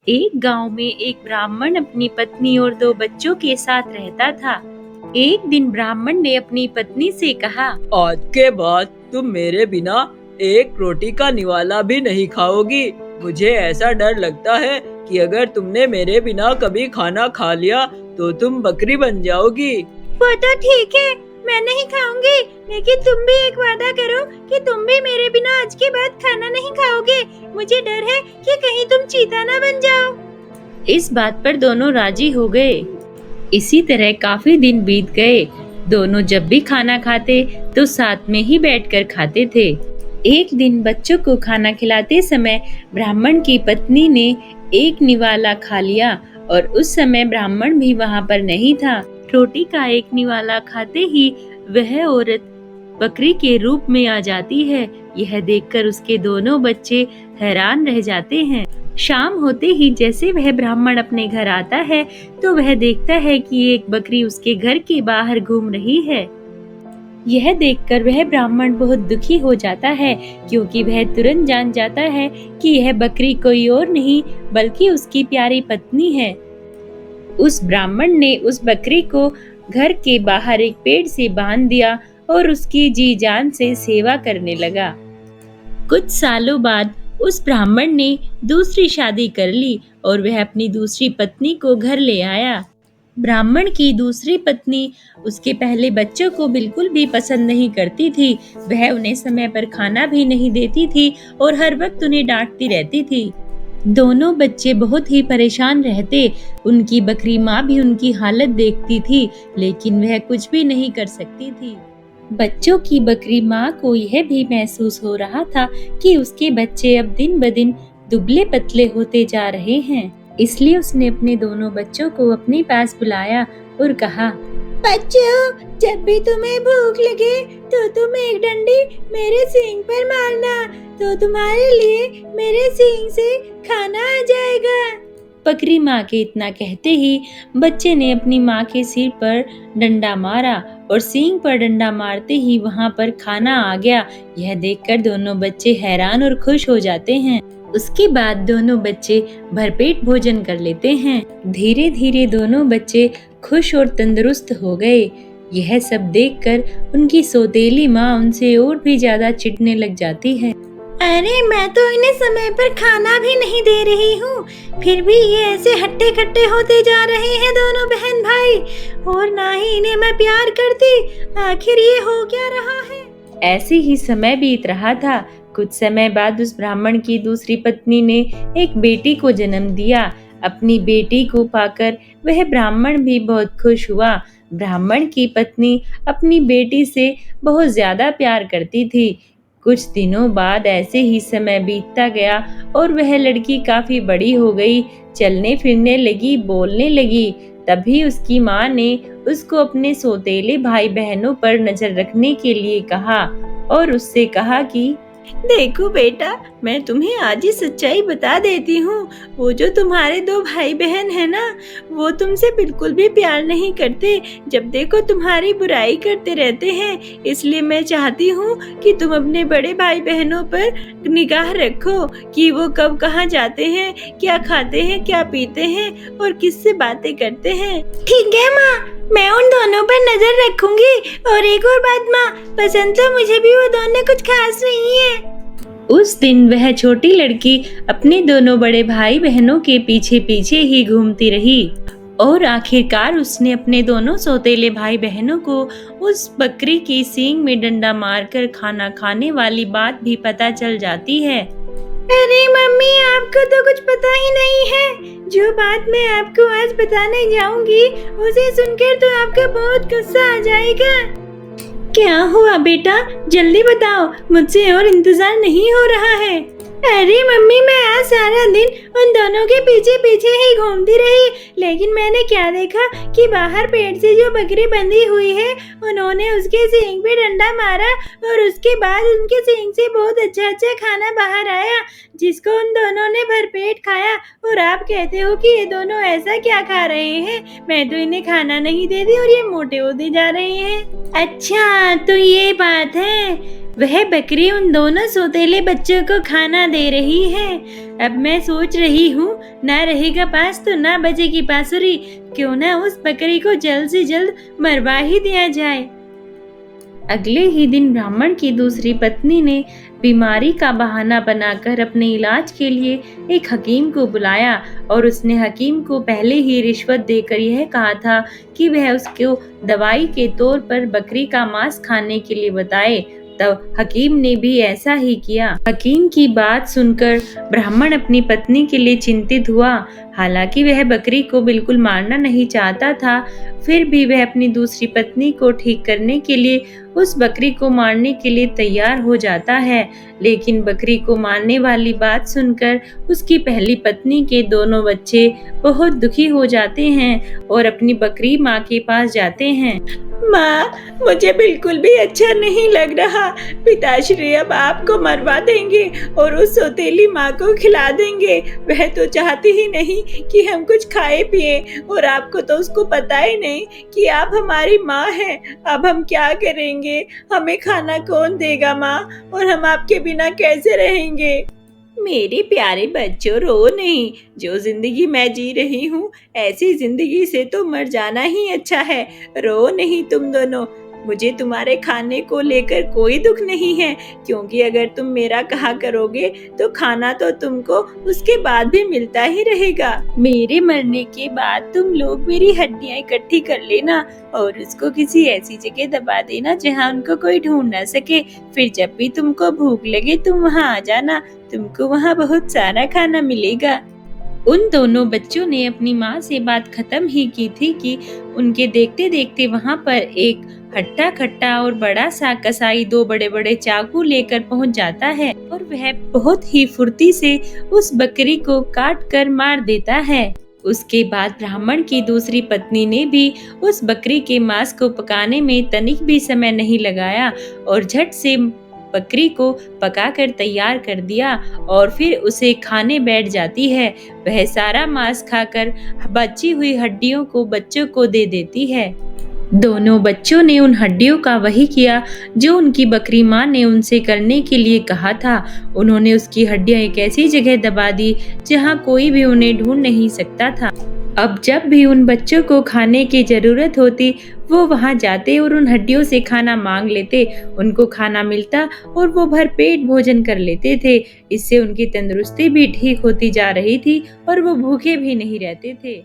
एक गांव में एक ब्राह्मण अपनी पत्नी और दो बच्चों के साथ रहता था। एक दिन ब्राह्मण ने अपनी पत्नी से कहा, आज के बाद तुम मेरे बिना एक रोटी का निवाला भी नहीं खाओगी। मुझे ऐसा डर लगता है कि अगर तुमने मेरे बिना कभी खाना खा लिया तो तुम बकरी बन जाओगी। वो तो ठीक है, मैं नहीं खाऊंगी, लेकिन तुम भी एक वादा करो कि तुम भी मेरे बिना आज के बाद खाना नहीं खाओगे। मुझे डर है कि कहीं तुम चीता ना बन जाओ। इस बात पर दोनों राजी हो गए। इसी तरह काफी दिन बीत गए। दोनों जब भी खाना खाते तो साथ में ही बैठकर खाते थे। एक दिन बच्चों को खाना खिलाते समय ब्राह्मण की पत्नी ने एक निवाला खा लिया और उस समय ब्राह्मण भी वहाँ पर नहीं था। रोटी का एक निवाला खाते ही वह औरत बकरी के रूप में आ जाती है। यह देखकर उसके दोनों बच्चे हैरान रह जाते हैं। शाम होते ही जैसे वह ब्राह्मण अपने घर आता है तो वह देखता है कि एक बकरी उसके घर के बाहर घूम रही है। यह देखकर वह ब्राह्मण बहुत दुखी हो जाता है, क्योंकि वह तुरंत जान जाता है कि यह बकरी कोई और नहीं बल्कि उसकी प्यारी पत्नी है। उस ब्राह्मण ने उस बकरी को घर के बाहर एक पेड़ से बांध दिया और उसकी जी जान से सेवा करने लगा। कुछ सालों बाद उस ब्राह्मण ने दूसरी शादी कर ली और वह अपनी दूसरी पत्नी को घर ले आया। ब्राह्मण की दूसरी पत्नी उसके पहले बच्चों को बिल्कुल भी पसंद नहीं करती थी। वह उन्हें समय पर खाना भी नहीं देती थी और हर वक्त उन्हें डांटती रहती थी। दोनों बच्चे बहुत ही परेशान रहते। उनकी बकरी माँ भी उनकी हालत देखती थी, लेकिन वह कुछ भी नहीं कर सकती थी। बच्चों की बकरी माँ को यह भी महसूस हो रहा था कि उसके बच्चे अब दिन ब दिन दुबले पतले होते जा रहे हैं। इसलिए उसने अपने दोनों बच्चों को अपने पास बुलाया और कहा, बच्चों, जब भी तुम्हें भूख लगे तो तुम एक डंडी मेरे सींग पर मारना, तो तुम्हारे लिए मेरे सींग से खाना आ जाएगा। बकरी माँ के इतना कहते ही बच्चे ने अपनी माँ के सिर पर डंडा मारा और सींग पर डंडा मारते ही वहाँ पर खाना आ गया। यह देखकर दोनों बच्चे हैरान और खुश हो जाते हैं। उसके बाद दोनों बच्चे भरपेट भोजन कर लेते हैं। धीरे धीरे दोनों बच्चे खुश और तंदुरुस्त हो गए। यह सब देखकर उनकी सौतेली माँ उनसे और भी ज्यादा चिढ़ने लग जाती है। अरे, मैं तो इन्हें समय पर खाना भी नहीं दे रही हूँ, फिर भी ये ऐसे हट्टे कट्टे होते जा रहे हैं दोनों बहन भाई, और ना ही इन्हें मैं प्यार करती। आखिर ये हो क्या रहा है? ऐसे ही समय बीत रहा था। कुछ समय बाद उस ब्राह्मण की दूसरी पत्नी ने एक बेटी को जन्म दिया। अपनी बेटी को पाकर वह ब्राह्मण भी बहुत खुश हुआ। ब्राह्मण की पत्नी अपनी बेटी से बहुत ज्यादा प्यार करती थी। कुछ दिनों बाद ऐसे ही समय बीतता गया और वह लड़की काफी बड़ी हो गई, चलने फिरने लगी, बोलने लगी। तभी उसकी माँ ने उसको अपने सौतेले भाई बहनों पर नजर रखने के लिए कहा और उससे कहा कि देखो बेटा, मैं तुम्हें आज ही सच्चाई बता देती हूँ। वो जो तुम्हारे दो भाई बहन है ना, वो तुमसे बिल्कुल भी प्यार नहीं करते। जब देखो तुम्हारी बुराई करते रहते हैं। इसलिए मैं चाहती हूँ कि तुम अपने बड़े भाई बहनों पर निगाह रखो कि वो कब कहाँ जाते हैं, क्या खाते हैं, क्या पीते हैं और किससे बातें करते हैं। ठीक है माँ, मैं उन दोनों पर नजर रखूंगी। और एक और बात माँ, पसंद तो मुझे भी वो दोनों कुछ खास नहीं है। उस दिन वह छोटी लड़की अपने दोनों बड़े भाई बहनों के पीछे पीछे ही घूमती रही और आखिरकार उसने अपने दोनों सौतेले भाई बहनों को उस बकरी की सींग में डंडा मारकर खाना खाने वाली बात भी पता चल जाती है। अरे मम्मी, आपको तो कुछ पता ही नहीं है। जो बात मैं आपको आज बताने जाऊंगी, उसे सुनकर तो आपका बहुत गुस्सा आ जाएगा। क्या हुआ बेटा, जल्दी बताओ, मुझसे और इंतजार नहीं हो रहा है। अरे मम्मी, मैं आज सारा दिन उन दोनों के पीछे पीछे ही घूमती रही, लेकिन मैंने क्या देखा कि बाहर पेड़ से जो बकरी बंधी हुई है, उन्होंने उसके सींग पे डंडा मारा और उसके बाद उनके सींग से बहुत अच्छा अच्छा खाना बाहर आया। जिसको उन दोनों ने भरपेट खाया, और आप कहते हो कि ये दोनों ऐसा क्या खा रहे हैं? मैं तो इन्हें खाना नहीं देती और ये मोटे होते जा रहे हैं। अच्छा, तो ये बात है। वह बकरी उन दोनों सौतेले बच्चों को खाना दे रही है। अब मैं सोच रही हूँ, ना रहेगा पास तो ना बजेगी बांसुरी। क्यों ना उस बकरी को जल्द से जल्द मरवा ही दिया जाए। अगले ही दिन ब्राह्मण की दूसरी पत्नी ने बीमारी का बहाना बनाकर अपने इलाज के लिए एक हकीम को बुलाया, और उसने हकीम को पहले ही रिश्वत देकर यह कहा था कि वह उसको दवाई के तौर पर बकरी का मांस खाने के लिए बताए। तब हकीम ने भी ऐसा ही किया। हकीम की बात सुनकर ब्राह्मण अपनी पत्नी के लिए चिंतित हुआ। हालांकि वह बकरी को बिल्कुल मारना नहीं चाहता था, फिर भी वह अपनी दूसरी पत्नी को ठीक करने के लिए उस बकरी को मारने के लिए तैयार हो जाता है। लेकिन बकरी को मारने वाली बात सुनकर उसकी पहली पत्नी के दोनों बच्चे बहुत दुखी हो जाते हैं और अपनी बकरी माँ के पास जाते हैं। माँ, मुझे बिल्कुल भी अच्छा नहीं लग रहा। पिताश्री अब आपको मरवा देंगे और उस सौतेली माँ को खिला देंगे। वह तो चाहती ही नहीं कि हम कुछ खाए पिए, और आपको तो उसको पता ही नहीं कि आप हमारी माँ हैं। अब हम क्या करेंगे? हमें खाना कौन देगा माँ? और हम आपके बिना कैसे रहेंगे? मेरे प्यारे बच्चों, रो नहीं। जो जिंदगी मैं जी रही हूँ, ऐसी जिंदगी से तो मर जाना ही अच्छा है। रो नहीं तुम दोनों। मुझे तुम्हारे खाने को लेकर कोई दुख नहीं है, क्योंकि अगर तुम मेरा कहा करोगे तो खाना तो तुमको उसके बाद भी मिलता ही रहेगा। मेरे मरने के बाद तुम लोग मेरी हड्डियां इकट्ठी कर लेना और उसको किसी ऐसी जगह दबा देना जहाँ उनको कोई ढूंढ ना सके। फिर जब भी तुमको भूख लगे तुम वहाँ आ जाना। तुमको वहाँ बहुत सारा खाना मिलेगा। उन दोनों बच्चों ने अपनी माँ से बात खत्म ही की थी कि उनके देखते देखते वहाँ पर एक हट्टा खट्टा और बड़ा सा कसाई दो बड़े बड़े चाकू लेकर पहुँच जाता है, और वह बहुत ही फुर्ती से उस बकरी को काट कर मार देता है। उसके बाद ब्राह्मण की दूसरी पत्नी ने भी उस बकरी के मांस को पकाने में तनिक भी समय नहीं लगाया और झट से बकरी को पकाकर तैयार कर दिया और फिर उसे खाने बैठ जाती है। वह सारा मांस खाकर बची हुई हड्डियों को बच्चों को दे देती है। दोनों बच्चों ने उन हड्डियों का वही किया जो उनकी बकरी माँ ने उनसे करने के लिए कहा था। उन्होंने उसकी हड्डियां एक ऐसी जगह दबा दी जहाँ कोई भी उन्हें ढूंढ नहीं सकता था। अब जब भी उन बच्चों को खाने की जरूरत होती, वो वहां जाते और उन हड्डियों से खाना मांग लेते। उनको खाना मिलता और वो भरपेट भोजन कर लेते थे। इससे उनकी तंदुरुस्ती भी ठीक होती जा रही थी और वो भूखे भी नहीं रहते थे।